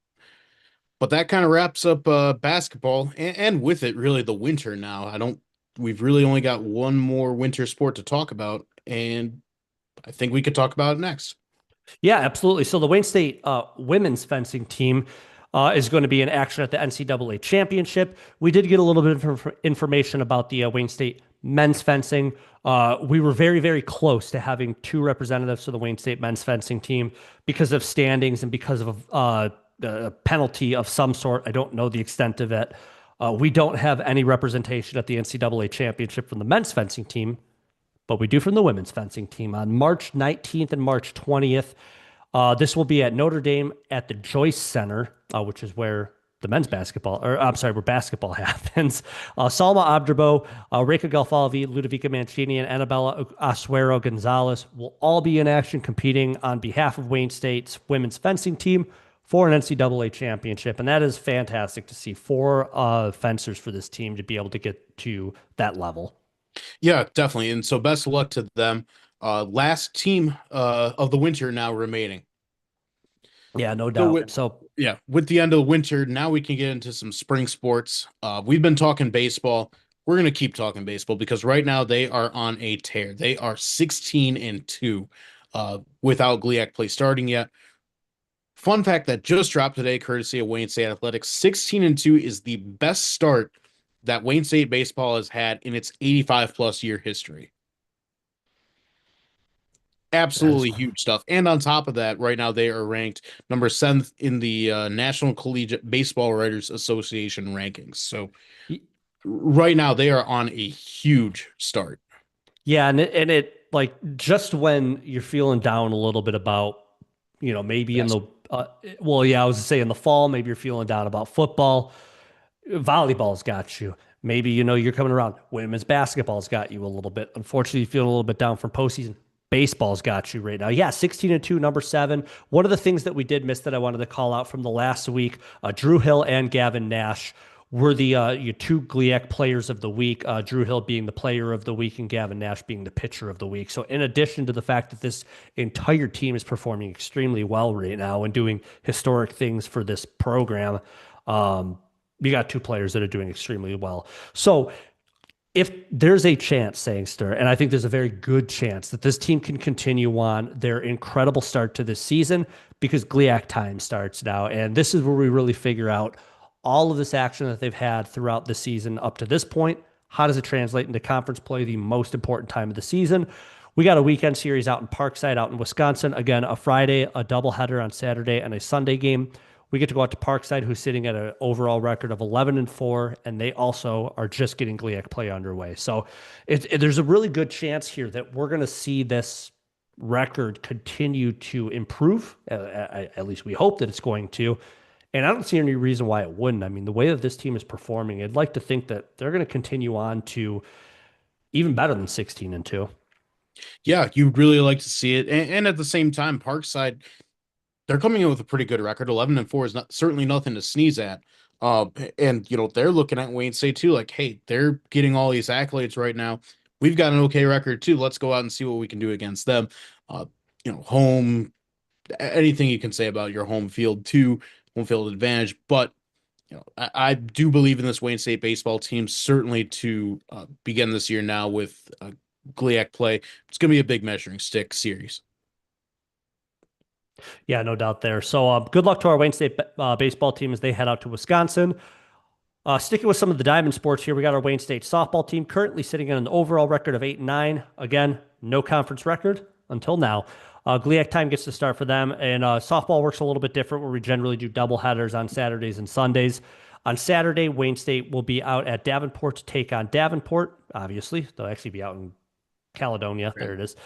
But that kind of wraps up basketball, and with it, really the winter now. We've really only got one more winter sport to talk about, and I think we could talk about it next. Yeah, absolutely. So the Wayne State women's fencing team is going to be in action at the NCAA championship. We did get a little bit of information about the Wayne State men's fencing. We were very, very close to having two representatives for the Wayne State men's fencing team because of standings and because of the penalty of some sort. I don't know the extent of it. We don't have any representation at the NCAA championship from the men's fencing team, but we do from the women's fencing team on March 19th and March 20th. This will be at Notre Dame at the Joyce Center, which is where the men's basketball, or I'm sorry, where basketball happens. Salma Abdrabo, Reka Galfalvi, Ludovica Mancini, and Annabella Asuero Gonzalez will all be in action competing on behalf of Wayne State's women's fencing team for an NCAA championship. And that is fantastic to see four fencers for this team to be able to get to that level. Yeah, definitely. And so best of luck to them. Last team of the winter now remaining. Yeah, no So doubt. So yeah, with the end of the winter, now we can get into some spring sports. We've been talking baseball. We're gonna keep talking baseball because right now they are on a tear. They are 16-2 without GLIAC play starting yet. Fun fact that just dropped today, courtesy of Wayne State Athletics, 16-2 is the best start that Wayne State baseball has had in its 85 plus year history. that is Absolutely huge stuff. And on top of that, right now they are ranked number 7th in the National Collegiate Baseball Writers Association rankings. So right now they are on a huge start. yeah, and it like just when you're feeling down a little bit about, maybe in Yes. the well, yeah, I was to say in the fall, maybe you're feeling down about football. Volleyball's got you. Maybe you're coming around. Women's basketball's got you a little bit. Unfortunately, you feel a little bit down from postseason. Baseball's got you right now. Yeah, 16-2, number 7. One of the things that we did miss that I wanted to call out from the last week, Drew Hill and Gavin Nash were the your two GLIAC players of the week. Drew Hill being the player of the week and Gavin Nash being the pitcher of the week. So in addition to the fact that this entire team is performing extremely well right now and doing historic things for this program, you got two players that are doing extremely well. So if there's a chance, Sangster, and I think there's a very good chance that this team can continue on their incredible start to this season because GLIAC time starts now. And this is where we really figure out all of this action that they've had throughout the season up to this point. How does it translate into conference play, the most important time of the season? We got a weekend series out in Parkside, out in Wisconsin. Again, a Friday, a doubleheader on Saturday, and a Sunday game. We get to go out to Parkside, who's sitting at an overall record of 11-4, and they also are just getting GLIAC play underway. So there's a really good chance here that we're going to see this record continue to improve. At least we hope that it's going to. And I don't see any reason why it wouldn't. I mean, the way that this team is performing, I'd like to think that they're going to continue on to even better than 16-2. Yeah, you'd really like to see it. And at the same time, Parkside, they're coming in with a pretty good record. 11-4 is not certainly nothing to sneeze at. And they're looking at Wayne State too, like, hey, they're getting all these accolades right now. We've got an okay record too. Let's go out and see what we can do against them. Home, anything you can say about your home field too, home field advantage. But I do believe in this Wayne State baseball team, certainly to begin this year now with GLIAC play. It's going to be a big measuring stick series. Yeah, no doubt there. So good luck to our Wayne State baseball team as they head out to Wisconsin. Sticking with some of the diamond sports here, we got our Wayne State softball team currently sitting in an overall record of 8-9. Again, no conference record until now. GLIAC time gets to start for them, and softball works a little bit different where we generally do double headers on Saturdays and Sundays. On Saturday, Wayne State will be out at Davenport to take on Davenport. Obviously, they'll actually be out in Caledonia. Right. There it is.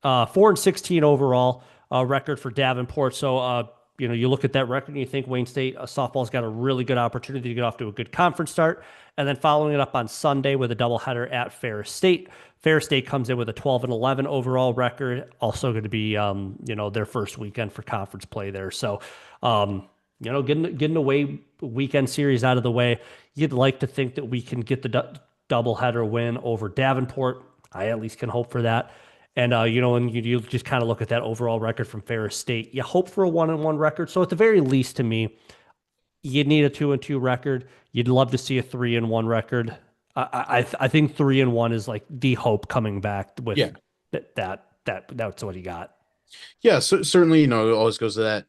4-16 overall record for Davenport. So you look at that record and you think Wayne State softball's got a really good opportunity to get off to a good conference start. And then following it up on Sunday with a doubleheader at Ferris State. Ferris State comes in with a 12-11 overall record. Also going to be, their first weekend for conference play there. So, getting away weekend series out of the way, you'd like to think that we can get the doubleheader win over Davenport. I at least can hope for that. And and you just kind of look at that overall record from Ferris State. You hope for a 1-1 record. So at the very least, to me, you'd need a 2-2 record. You'd love to see a 3-1 record. I think 3-1 is like the hope coming back with Yeah. That's what he got. Yeah, so certainly, it always goes to that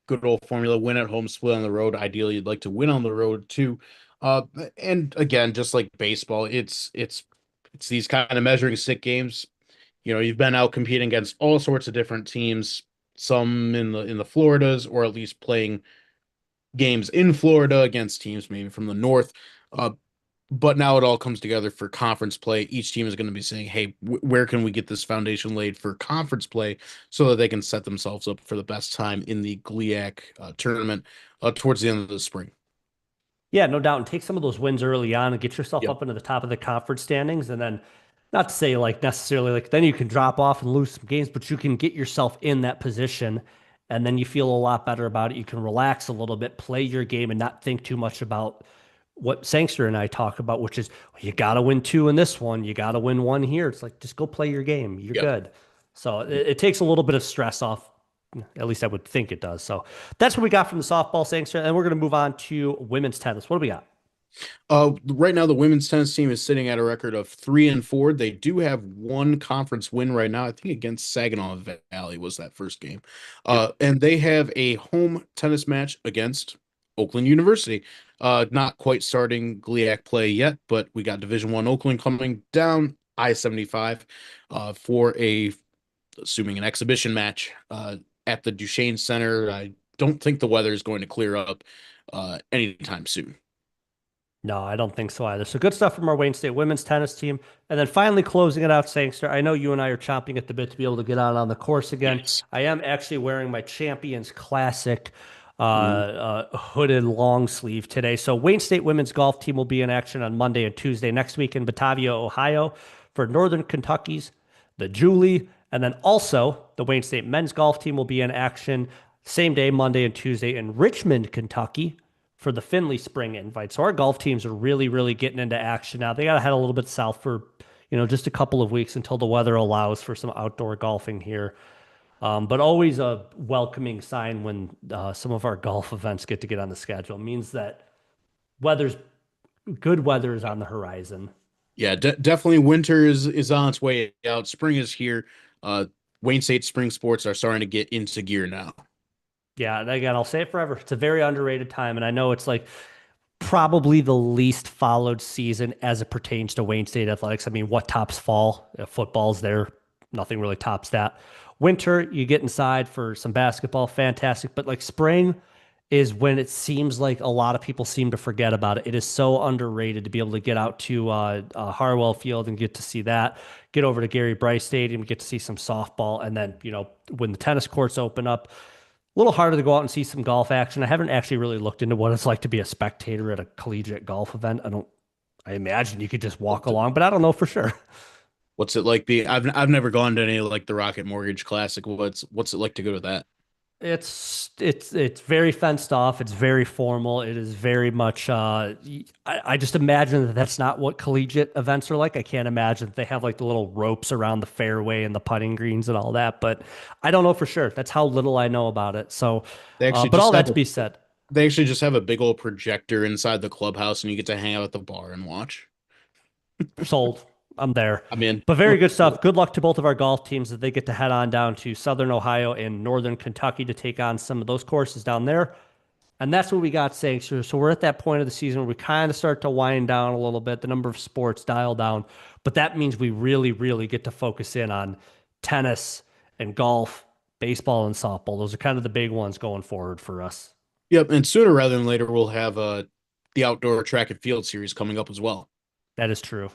good old formula: win at home, split on the road. Ideally, you'd like to win on the road too. And again, just like baseball, it's these kind of measuring stick games. You've been out competing against all sorts of different teams, some in the Floridas, or at least playing games in Florida against teams maybe from the north. But now it all comes together for conference play. Each team is going to be saying, hey, where can we get this foundation laid for conference play so that they can set themselves up for the best time in the GLIAC tournament towards the end of the spring. Yeah, no doubt. And take some of those wins early on and get yourself Yep. up into the top of the conference standings. And then, not to say like necessarily like then you can drop off and lose some games, but you can get yourself in that position. And then you feel a lot better about it. You can relax a little bit, play your game, and not think too much about what Sangster and I talk about, which is you got to win 2 in this one. You got to win 1 here. It's like, just go play your game. You're Yep. good. So it takes a little bit of stress off. At least I would think it does. So that's what we got from the softball, Sangster. And we're going to move on to women's tennis. What do we got? Right now, the women's tennis team is sitting at a record of 3-4. They do have one conference win right now. I think against Saginaw Valley was that first game. And they have a home tennis match against Oakland University. Not quite starting GLIAC play yet, but we got Division I Oakland coming down I-75 for assuming an exhibition match at the Duchesne Center. I don't think the weather is going to clear up anytime soon. No, I don't think so either. So good stuff from our Wayne State women's tennis team. And then finally closing it out, Sangster, I know you and I are chomping at the bit to be able to get out on the course again. Yes. I am actually wearing my Champions Classic hooded long sleeve today. So Wayne State women's golf team will be in action on Monday and Tuesday next week in Batavia, Ohio for Northern Kentucky's the Julie. And then also the Wayne State men's golf team will be in action same day, Monday and Tuesday in Richmond, Kentucky for the Finley Spring Invite. So our golf teams are really, really getting into action now. They got to head a little bit south for, just a couple of weeks until the weather allows for some outdoor golfing here. But always a welcoming sign when some of our golf events get on the schedule. It means that good weather is on the horizon. Yeah, definitely winter is on its way out. Spring is here. Wayne State spring sports are starting to get into gear now. Yeah, and again, I'll say it forever. It's a very underrated time, and I know it's like probably the least followed season as it pertains to Wayne State athletics. I mean, what tops fall? Football's there. Nothing really tops that. Winter, you get inside for some basketball, fantastic. But like spring is when it seems like a lot of people seem to forget about it. It is so underrated to be able to get out to Harwell Field and get to see that. Get over to Gary Bryce Stadium, get to see some softball, and then when the tennis courts open up, a little harder to go out and see some golf action. I haven't actually really looked into what it's like to be a spectator at a collegiate golf event. I imagine you could just walk along, but I don't know for sure. What's it like being? I've never gone to any like the Rocket Mortgage Classic. What's it like to go to that? It's very fenced off. It's very formal. It is very much. I just imagine that that's not what collegiate events are like. I can't imagine that they have like the little ropes around the fairway and the putting greens and all that. But I don't know for sure. That's how little I know about it. So, They actually but just all that have to be said, they actually just have a big old projector inside the clubhouse, and you get to hang out at the bar and watch. sold. I'm there. I mean, But very good stuff. Good luck to both of our golf teams that they get to head on down to Southern Ohio and Northern Kentucky to take on some of those courses down there. And that's what we got saying. So we're at that point of the season where we kind of start to wind down a little bit, the number of sports dial down. But that means we really, really get to focus in on tennis and golf, baseball and softball. Those are kind of the big ones going forward for us. yep. And sooner rather than later, we'll have the outdoor track and field series coming up as well. That is true.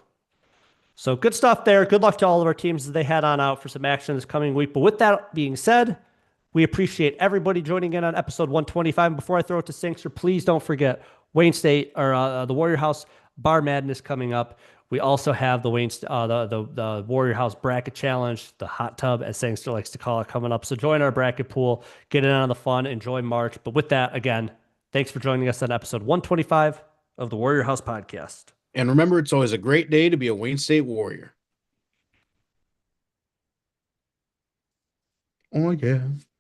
So good stuff there. Good luck to all of our teams as they head on out for some action this coming week. But with that being said, We appreciate everybody joining in on episode 125. And before I throw it to Singster, please don't forget Wayne State or the Warrior House Bar Madness coming up. We also have the the Warrior House Bracket Challenge, the hot tub, as Sangster likes to call it, coming up. So join our bracket pool, get in on the fun, enjoy March. But with that, again, thanks for joining us on episode 125 of the Warrior House Podcast. And remember, it's always a great day to be a Wayne State Warrior. Oh, yeah.